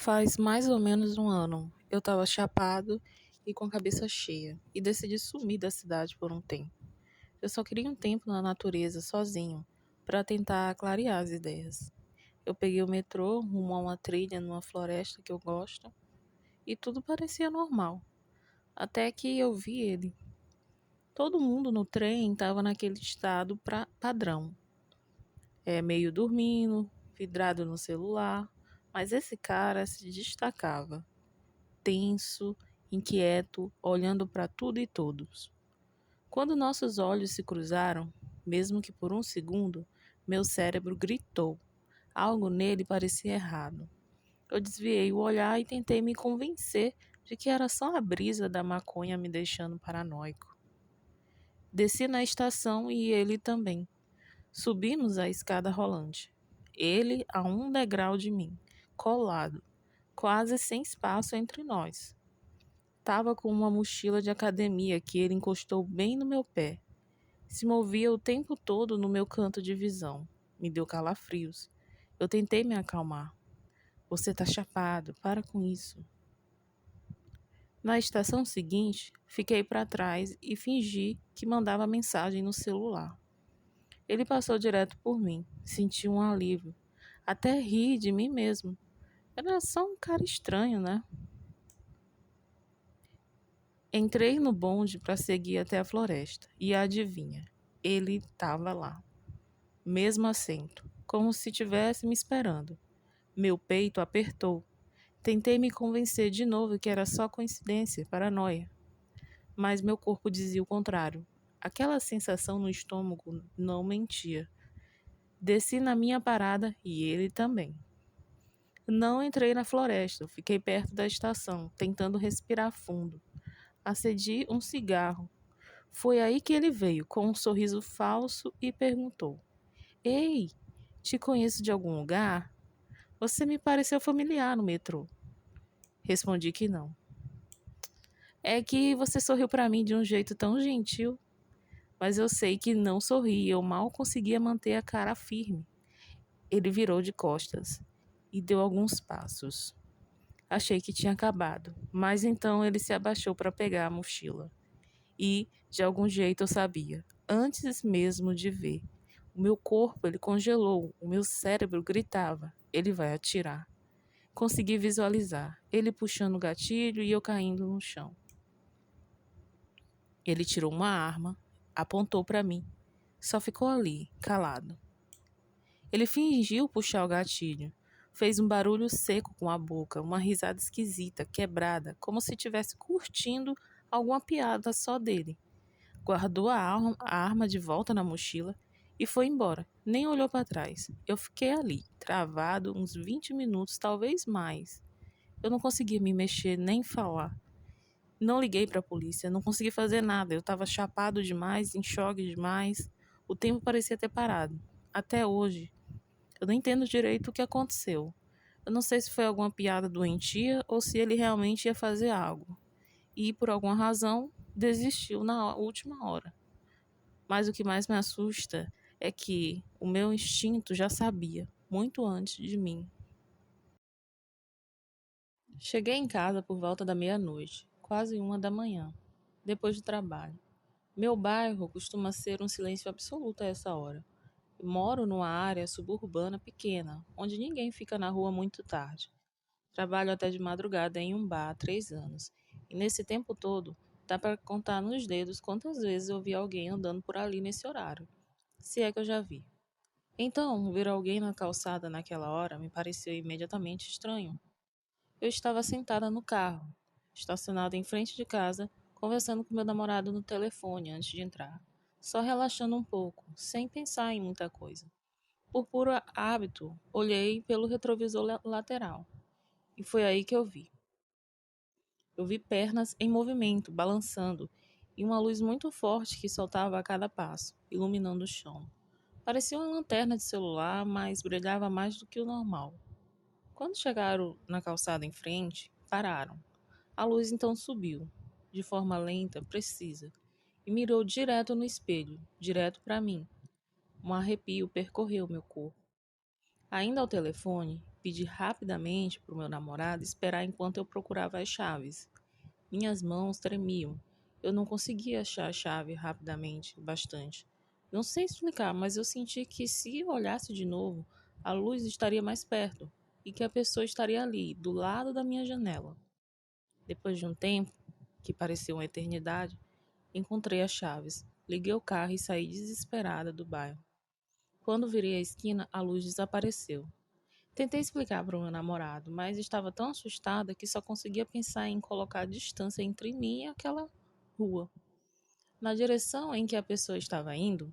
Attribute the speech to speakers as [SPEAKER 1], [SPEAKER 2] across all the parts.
[SPEAKER 1] Faz mais ou menos um ano, eu estava chapado e com a cabeça cheia, e decidi sumir da cidade por um tempo. Eu só queria um tempo na natureza, sozinho, para tentar clarear as ideias. Eu peguei o metrô, rumo a uma trilha numa floresta que eu gosto, e tudo parecia normal, até que eu vi ele. Todo mundo no trem estava naquele estado padrão, meio dormindo, vidrado no celular, mas esse cara se destacava. Tenso, inquieto, olhando para tudo e todos. Quando nossos olhos se cruzaram, mesmo que por um segundo, meu cérebro gritou. Algo nele parecia errado. Eu desviei o olhar e tentei me convencer de que era só a brisa da maconha me deixando paranoico. Desci na estação e ele também. Subimos a escada rolante. Ele a 1 degrau de mim, colado, quase sem espaço entre nós. Tava com uma mochila de academia que ele encostou bem no meu pé. Se movia o tempo todo no meu canto de visão. Me deu calafrios. Eu tentei me acalmar. Você tá chapado, para com isso. Na estação seguinte, fiquei para trás e fingi que mandava mensagem no celular. Ele passou direto por mim. Senti um alívio. Até ri de mim mesmo. Era só um cara estranho, né? Entrei no bonde para seguir até a floresta e adivinha, ele estava lá, mesmo assento, como se estivesse me esperando. Meu peito apertou. Tentei me convencer de novo que era só coincidência, paranoia, mas meu corpo dizia o contrário. Aquela sensação no estômago não mentia. Desci na minha parada e ele também. Não entrei na floresta, fiquei perto da estação, tentando respirar fundo. Acedi um cigarro. Foi aí que ele veio, com um sorriso falso, e perguntou: Ei, te conheço de algum lugar? Você me pareceu familiar no metrô. Respondi que não. É que você sorriu para mim de um jeito tão gentil, mas eu sei que não sorri, eu mal conseguia manter a cara firme. Ele virou de costas e deu alguns passos. Achei que tinha acabado, mas então ele se abaixou para pegar a mochila. E, de algum jeito, eu sabia, antes mesmo de ver. O meu corpo, ele congelou, o meu cérebro gritava, ele vai atirar. Consegui visualizar, ele puxando o gatilho e eu caindo no chão. Ele tirou uma arma, apontou para mim. Só ficou ali, calado. Ele fingiu puxar o gatilho. Fez um barulho seco com a boca, uma risada esquisita, quebrada, como se estivesse curtindo alguma piada só dele. Guardou a arma de volta na mochila e foi embora. Nem olhou para trás. Eu fiquei ali, travado, uns 20 minutos, talvez mais. Eu não conseguia me mexer nem falar. Não liguei para a polícia, não consegui fazer nada. Eu estava chapado demais, em choque demais. O tempo parecia ter parado. Até hoje, eu não entendo direito o que aconteceu. Eu não sei se foi alguma piada doentia ou se ele realmente ia fazer algo. E, por alguma razão, desistiu na última hora. Mas o que mais me assusta é que o meu instinto já sabia, muito antes de mim. Cheguei em casa por volta da meia-noite, quase 1 da manhã, depois do trabalho. Meu bairro costuma ser um silêncio absoluto a essa hora. Eu moro numa área suburbana pequena, onde ninguém fica na rua muito tarde. Trabalho até de madrugada em um bar há 3 anos, e nesse tempo todo, dá para contar nos dedos quantas vezes eu vi alguém andando por ali nesse horário, se é que eu já vi. Então, ver alguém na calçada naquela hora me pareceu imediatamente estranho. Eu estava sentada no carro, estacionado em frente de casa, conversando com meu namorado no telefone antes de entrar, só relaxando um pouco, sem pensar em muita coisa. Por puro hábito, olhei pelo retrovisor lateral, e foi aí que eu vi. Eu vi pernas em movimento, balançando, e uma luz muito forte que soltava a cada passo, iluminando o chão. Parecia uma lanterna de celular, mas brilhava mais do que o normal. Quando chegaram na calçada em frente, pararam. A luz então subiu, de forma lenta, precisa, e mirou direto no espelho, direto para mim. Um arrepio percorreu meu corpo. Ainda ao telefone, Pedi rapidamente para o meu namorado esperar enquanto eu procurava as chaves. Minhas mãos tremiam. Eu não conseguia achar a chave rapidamente bastante. Não sei explicar, mas eu senti que se eu olhasse de novo, a luz estaria mais perto e que a pessoa estaria ali, do lado da minha janela. Depois de um tempo, que pareceu uma eternidade, encontrei as chaves. Liguei o carro e saí desesperada do bairro. Quando virei a esquina, a luz desapareceu. Tentei explicar para o meu namorado, mas estava tão assustada que só conseguia pensar em colocar distância entre mim e aquela rua. Na direção em que a pessoa estava indo,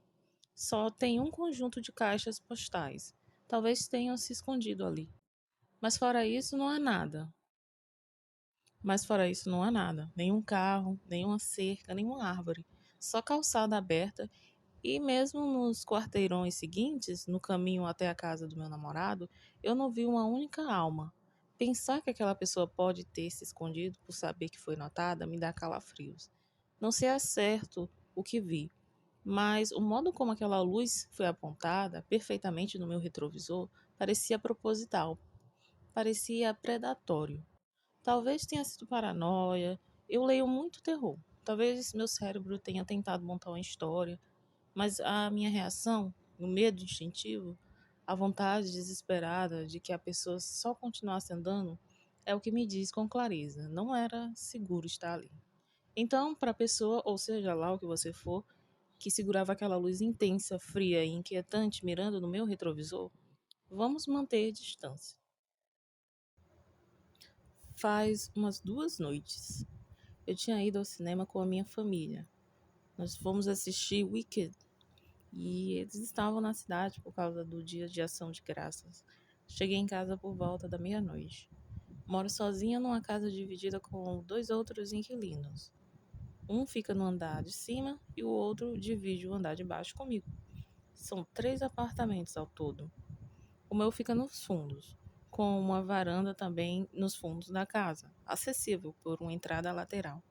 [SPEAKER 1] só tem um conjunto de caixas postais. Talvez tenham se escondido ali. Mas fora isso, não há nada. Mas fora isso, não há nada. Nenhum carro, nenhuma cerca, nenhuma árvore. Só calçada aberta. E mesmo nos quarteirões seguintes, no caminho até a casa do meu namorado, eu não vi uma única alma. Pensar que aquela pessoa pode ter se escondido por saber que foi notada me dá calafrios. Não sei a certo o que vi, mas o modo como aquela luz foi apontada perfeitamente no meu retrovisor parecia proposital, parecia predatório. Talvez tenha sido paranoia, eu leio muito terror. Talvez meu cérebro tenha tentado montar uma história, mas a minha reação, o medo instintivo, a vontade desesperada de que a pessoa só continuasse andando, é o que me diz com clareza: não era seguro estar ali. Então, para a pessoa, ou seja lá o que você for, que segurava aquela luz intensa, fria e inquietante mirando no meu retrovisor, vamos manter distância. Faz umas 2 noites. Eu tinha ido ao cinema com a minha família. Nós fomos assistir Wicked e eles estavam na cidade por causa do Dia de Ação de Graças. Cheguei em casa por volta da meia-noite. Moro sozinha numa casa dividida com 2 outros inquilinos. Um fica no andar de cima e o outro divide o andar de baixo comigo. São 3 apartamentos ao todo. O meu fica nos fundos, com uma varanda também nos fundos da casa, acessível por uma entrada lateral.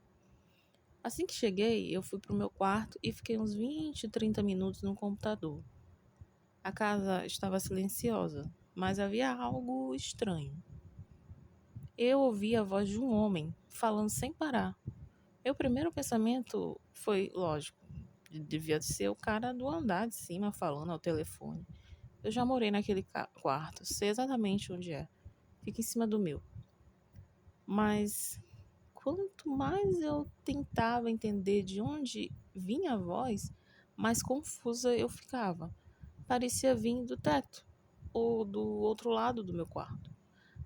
[SPEAKER 1] Assim que cheguei, eu fui para o meu quarto e fiquei uns 20, 30 minutos no computador. A casa estava silenciosa, mas havia algo estranho. Eu ouvi a voz de um homem falando sem parar. Meu primeiro pensamento foi, lógico, devia ser o cara do andar de cima falando ao telefone. Eu já morei naquele quarto, sei exatamente onde é. Fica em cima do meu. Mas quanto mais eu tentava entender de onde vinha a voz, mais confusa eu ficava. Parecia vir do teto ou do outro lado do meu quarto.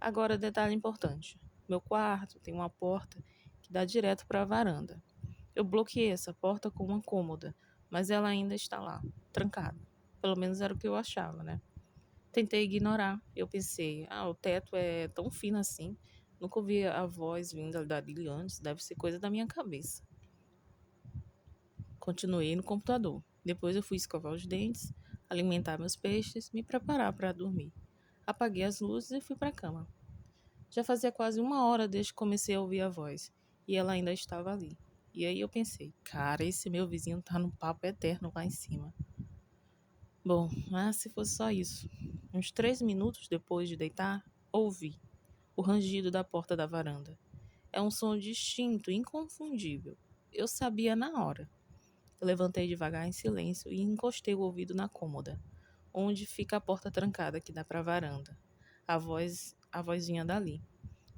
[SPEAKER 1] Agora, detalhe importante: meu quarto tem uma porta que dá direto para a varanda. Eu bloqueei essa porta com uma cômoda, mas ela ainda está lá, trancada. Pelo menos era o que eu achava, né? Tentei ignorar. Eu pensei, o teto é tão fino assim. Nunca ouvi a voz vinda dali antes, deve ser coisa da minha cabeça. Continuei no computador. Depois eu fui escovar os dentes, alimentar meus peixes, me preparar para dormir. Apaguei as luzes e fui para a cama. Já fazia quase 1 hora desde que comecei a ouvir a voz, e ela ainda estava ali. E aí eu pensei, cara, esse meu vizinho tá num papo eterno lá em cima. Bom, mas se fosse só isso. Uns 3 minutos depois de deitar, ouvi o rangido da porta da varanda. É um som distinto, inconfundível. Eu sabia na hora. Eu levantei devagar em silêncio e encostei o ouvido na cômoda, onde fica a porta trancada que dá para a varanda. A voz vinha dali.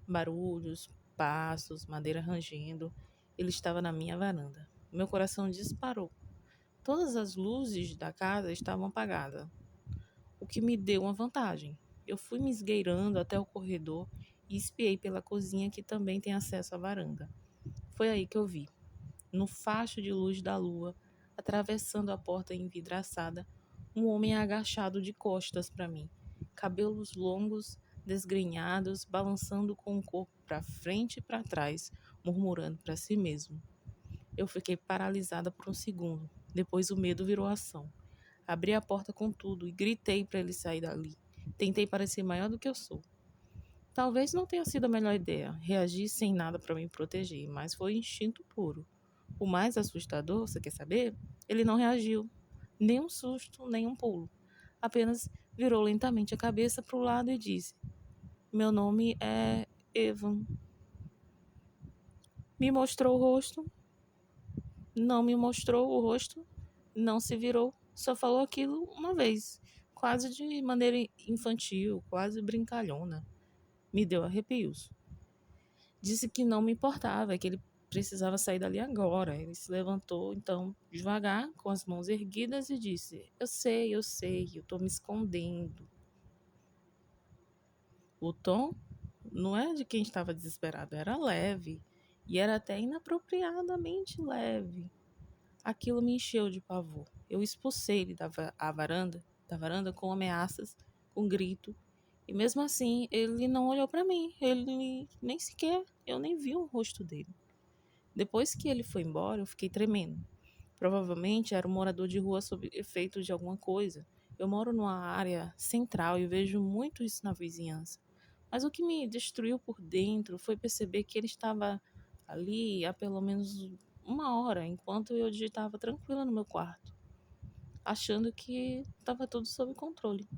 [SPEAKER 1] Barulhos, passos, madeira rangendo. Ele estava na minha varanda. Meu coração disparou. Todas as luzes da casa estavam apagadas, o que me deu uma vantagem. Eu fui me esgueirando até o corredor e espiei pela cozinha que também tem acesso à varanda. Foi aí que eu vi, no facho de luz da lua, atravessando a porta envidraçada, um homem agachado de costas para mim, cabelos longos, desgrenhados, balançando com o corpo para frente e para trás, murmurando para si mesmo. Eu fiquei paralisada por um segundo. Depois o medo virou ação. Abri a porta com tudo e gritei para ele sair dali. Tentei parecer maior do que eu sou. Talvez não tenha sido a melhor ideia. Reagi sem nada para me proteger, mas foi instinto puro. O mais assustador, você quer saber? Ele não reagiu. Nem um susto, nem um pulo. Apenas virou lentamente a cabeça para o lado e disse: Meu nome é Evan. Me mostrou o rosto, não me mostrou o rosto, não se virou, só falou aquilo uma vez, quase de maneira infantil, quase brincalhona. Me deu arrepios. Disse que não me importava, que ele precisava sair dali agora. Ele se levantou, então, devagar, com as mãos erguidas, e disse: eu sei, eu tô me escondendo. O tom não é de quem estava desesperado, era leve, e era até inapropriadamente leve. Aquilo me encheu de pavor. Eu expulsei ele da varanda com ameaças, com grito, e mesmo assim ele não olhou para mim, ele nem sequer, eu nem vi o rosto dele. Depois que ele foi embora, eu fiquei tremendo. Provavelmente era um morador de rua sob efeito de alguma coisa. Eu moro numa área central e vejo muito isso na vizinhança. Mas o que me destruiu por dentro foi perceber que ele estava ali há pelo menos uma hora, enquanto eu digitava tranquila no meu quarto, achando que estava tudo sob controle.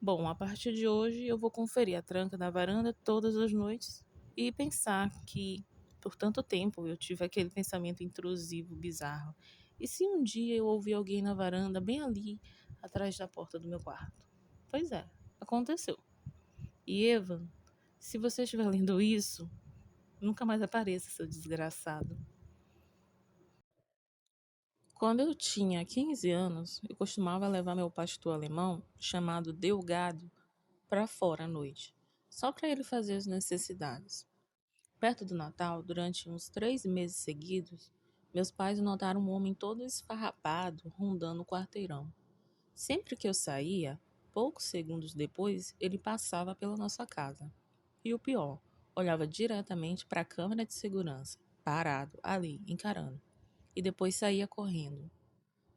[SPEAKER 1] Bom, a partir de hoje eu vou conferir a tranca da varanda todas as noites e pensar que por tanto tempo eu tive aquele pensamento intrusivo, bizarro. E se um dia eu ouvir alguém na varanda, bem ali, atrás da porta do meu quarto? Pois é, aconteceu. E Evan, se você estiver lendo isso, nunca mais apareça, seu desgraçado. Quando eu tinha 15 anos, eu costumava levar meu pastor alemão, chamado Delgado, para fora à noite, só para ele fazer as necessidades. Perto do Natal, durante uns 3 meses seguidos, meus pais notaram um homem todo esfarrapado rondando o quarteirão. Sempre que eu saía, poucos segundos depois, ele passava pela nossa casa. E o pior, olhava diretamente para a câmera de segurança, parado ali, encarando, e depois saía correndo.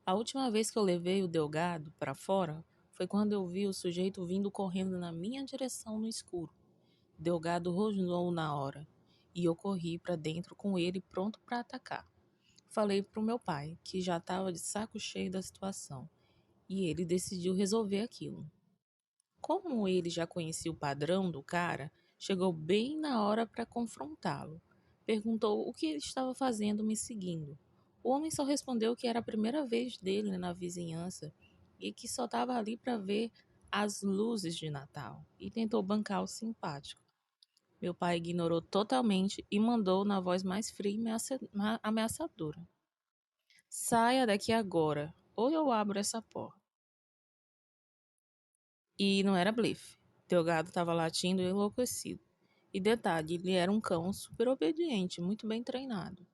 [SPEAKER 1] A última vez que eu levei o Delgado para fora foi quando eu vi o sujeito vindo correndo na minha direção no escuro. Delgado rosnou na hora e eu corri para dentro com ele pronto para atacar. Falei para o meu pai, que já estava de saco cheio da situação, e ele decidiu resolver aquilo. Como ele já conhecia o padrão do cara, chegou bem na hora para confrontá-lo. Perguntou o que ele estava fazendo me seguindo. O homem só respondeu que era a primeira vez dele na vizinhança e que só estava ali para ver as luzes de Natal e tentou bancar o simpático. Meu pai ignorou totalmente e mandou na voz mais fria e ameaçadora: Saia daqui agora, ou eu abro essa porta. E não era blefe. Delgado estava latindo enlouquecido. E detalhe, ele era um cão super obediente, muito bem treinado.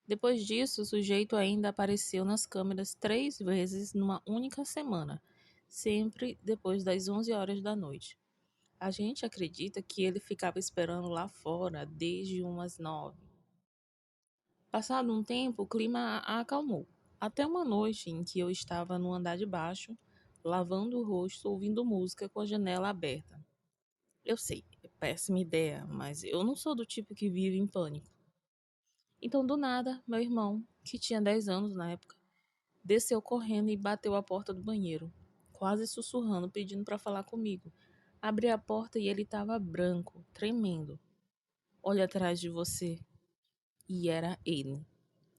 [SPEAKER 1] Depois disso, o sujeito ainda apareceu nas câmeras 3 vezes numa única semana, sempre depois das 11 horas da noite. A gente acredita que ele ficava esperando lá fora desde umas 9. Passado um tempo, o clima acalmou. Até uma noite em que eu estava no andar de baixo, lavando o rosto, ouvindo música com a janela aberta. Eu sei, é péssima ideia, mas eu não sou do tipo que vive em pânico. Então, do nada, meu irmão, que tinha 10 anos na época, desceu correndo e bateu a porta do banheiro, quase sussurrando, pedindo para falar comigo. Abri a porta e ele estava branco, tremendo. Olha atrás de você. E era ele.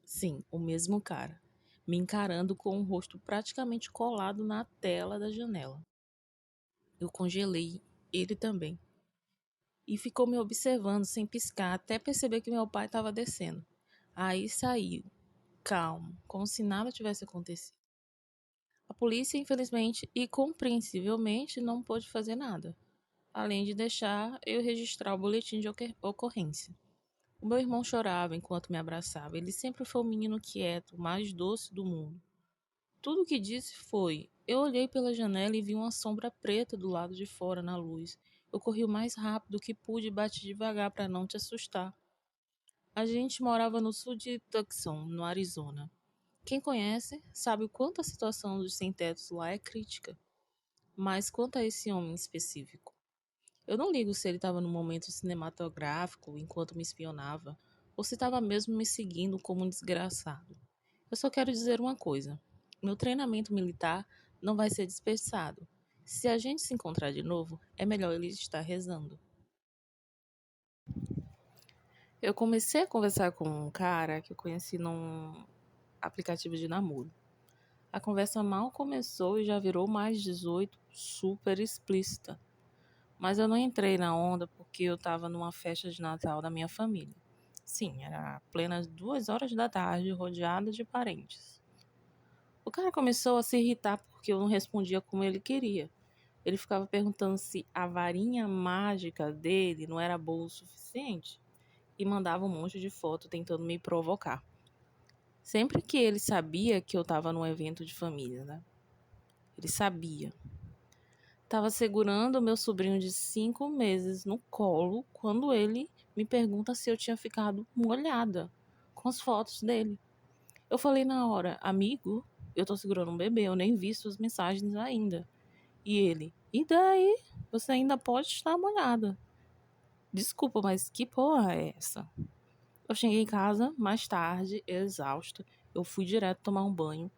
[SPEAKER 1] Sim, o mesmo cara, me encarando com o rosto praticamente colado na tela da janela. Eu congelei, ele também, e ficou me observando sem piscar até perceber que meu pai estava descendo. Aí saiu, calmo, como se nada tivesse acontecido. A polícia, infelizmente e compreensivelmente, não pôde fazer nada, além de deixar eu registrar o boletim de ocorrência. O meu irmão chorava enquanto me abraçava. Ele sempre foi o menino quieto, o mais doce do mundo. Tudo o que disse foi: eu olhei pela janela e vi uma sombra preta do lado de fora na luz. Eu corri o mais rápido que pude e bati devagar para não te assustar. A gente morava no sul de Tucson, no Arizona. Quem conhece sabe o quanto a situação dos sem-tetos lá é crítica. Mas quanto a esse homem específico, eu não ligo se ele estava num momento cinematográfico enquanto me espionava ou se estava mesmo me seguindo como um desgraçado. Eu só quero dizer uma coisa: meu treinamento militar não vai ser dispersado. Se a gente se encontrar de novo, é melhor ele estar rezando. Eu comecei a conversar com um cara que eu conheci num aplicativo de namoro. A conversa mal começou e já virou mais 18, super explícita. Mas eu não entrei na onda porque eu estava numa festa de Natal da minha família. Sim, era plenas 2 horas da tarde, rodeada de parentes. O cara começou a se irritar porque eu não respondia como ele queria. Ele ficava perguntando se a varinha mágica dele não era boa o suficiente e mandava um monte de foto tentando me provocar. Sempre que ele sabia que eu estava num evento de família, né? Ele sabia. Tava segurando o meu sobrinho de 5 meses no colo quando ele me pergunta se eu tinha ficado molhada com as fotos dele. Eu falei na hora, amigo, eu tô segurando um bebê, eu nem vi suas mensagens ainda. E ele, e daí? Você ainda pode estar molhada. Desculpa, mas que porra é essa? Eu cheguei em casa mais tarde, exausta. Eu fui direto tomar um banho.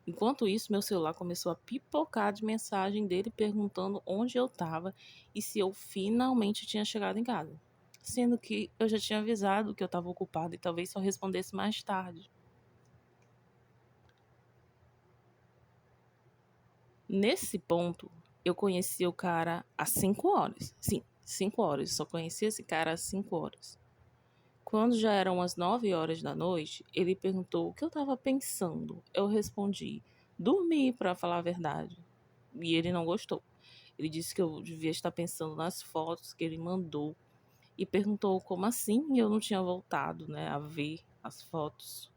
[SPEAKER 1] Enquanto isso, meu celular começou a pipocar de mensagem dele perguntando onde eu estava e se eu finalmente tinha chegado em casa. Sendo que eu já tinha avisado que eu estava ocupada e talvez só respondesse mais tarde. Nesse ponto, eu conheci o cara há 5 horas. Sim, 5 horas. Só conheci esse cara há 5 horas. Quando já eram as 9 horas da noite, ele perguntou o que eu estava pensando. Eu respondi, dormi, para falar a verdade. E ele não gostou. Ele disse que eu devia estar pensando nas fotos que ele mandou e perguntou como assim eu não tinha voltado, né, a ver as fotos.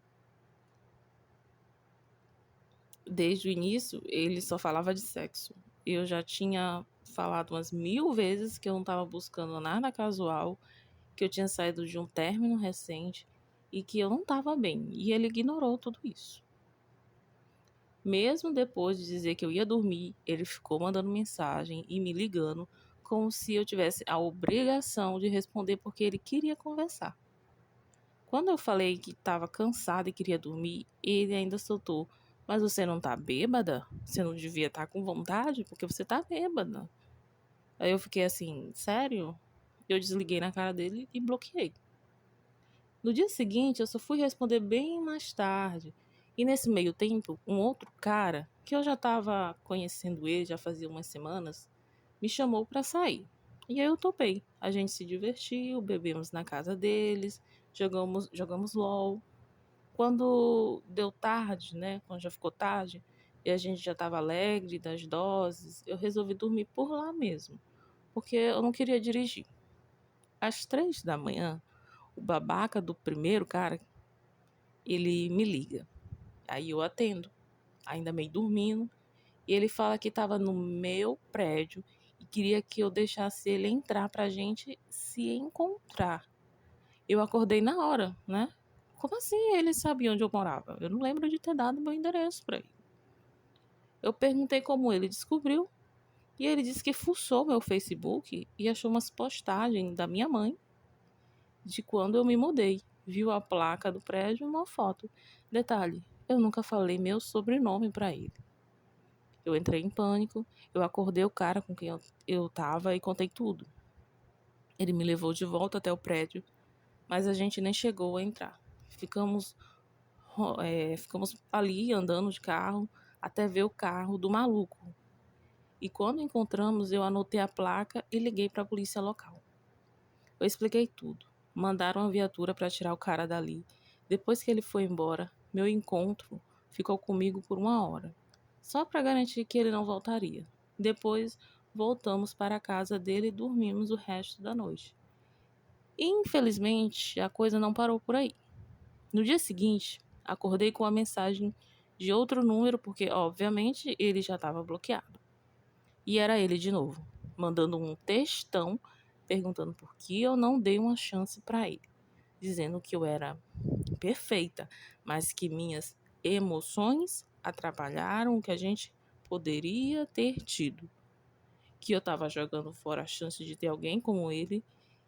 [SPEAKER 1] Desde o início, ele só falava de sexo. Eu já tinha falado umas 1000 vezes que eu não estava buscando nada casual, que eu tinha saído de um término recente e que eu não estava bem. E ele ignorou tudo isso. Mesmo depois de dizer que eu ia dormir, ele ficou mandando mensagem e me ligando como se eu tivesse a obrigação de responder porque ele queria conversar. Quando eu falei que estava cansada e queria dormir, ele ainda soltou: Mas você não tá bêbada? Você não devia estar com vontade porque você tá bêbada. Aí eu fiquei assim, sério? Eu desliguei na cara dele e bloqueei. No dia seguinte, eu só fui responder bem mais tarde. E nesse meio tempo, um outro cara, que eu já estava conhecendo ele, já fazia umas semanas, me chamou para sair. E aí eu topei. A gente se divertiu, bebemos na casa deles, jogamos LOL. Quando deu tarde, né? Quando já ficou tarde, e a gente já estava alegre das doses, eu resolvi dormir por lá mesmo, porque eu não queria dirigir. Às 3 da manhã, o babaca do primeiro cara, ele me liga. Aí eu atendo, ainda meio dormindo, e ele fala que estava no meu prédio e queria que eu deixasse ele entrar pra gente se encontrar. Eu acordei na hora, né? Como assim ele sabia onde eu morava? Eu não lembro de ter dado meu endereço pra ele. Eu perguntei como ele descobriu e ele disse que fuçou meu Facebook e achou umas postagens da minha mãe de quando eu me mudei. Viu a placa do prédio e uma foto. Detalhe, eu nunca falei meu sobrenome para ele. Eu entrei em pânico, eu acordei o cara com quem eu tava e contei tudo. Ele me levou de volta até o prédio, mas a gente nem chegou a entrar. Ficamos ali andando de carro até ver o carro do maluco. E quando encontramos, eu anotei a placa e liguei para a polícia local. Eu expliquei tudo. Mandaram uma viatura para tirar o cara dali. Depois que ele foi embora, meu encontro ficou comigo por 1 hora, só para garantir que ele não voltaria. Depois, voltamos para a casa dele e dormimos o resto da noite. Infelizmente, a coisa não parou por aí. No dia seguinte, acordei com a mensagem de outro número, porque, obviamente, ele já estava bloqueado. E era ele de novo, mandando um textão perguntando por que eu não dei uma chance para ele, dizendo que eu era perfeita, mas que minhas emoções atrapalharam o que a gente poderia ter tido, que eu estava jogando fora a chance de ter alguém como ele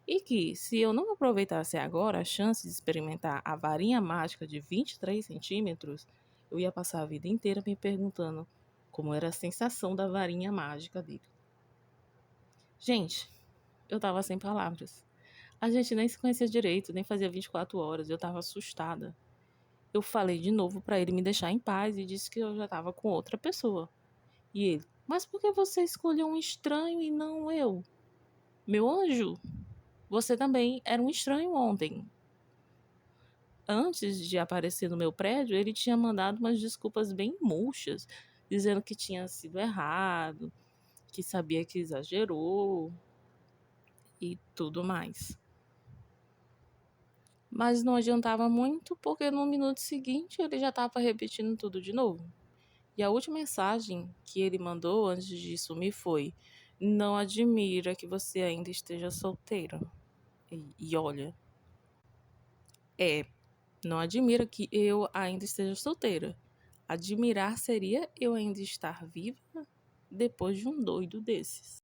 [SPEAKER 1] e que, se eu não aproveitasse agora a chance de experimentar a varinha mágica de 23 centímetros, eu ia passar a vida inteira me perguntando como era a sensação da varinha mágica dele. Gente, eu tava sem palavras. A gente nem se conhecia direito, nem fazia 24 horas, eu tava assustada. Eu falei de novo pra ele me deixar em paz e disse que eu já tava com outra pessoa. E ele, mas por que você escolheu um estranho e não eu? Meu anjo, você também era um estranho ontem. Antes de aparecer no meu prédio, ele tinha mandado umas desculpas bem murchas, dizendo que tinha sido errado, que sabia que exagerou e tudo mais. Mas não adiantava muito, porque no minuto seguinte ele já estava repetindo tudo de novo. E a última mensagem que ele mandou antes de sumir foi: não admira que você ainda esteja solteira. E olha, não admira que eu ainda esteja solteira. Admirar seria eu ainda estar viva depois de um doido desses.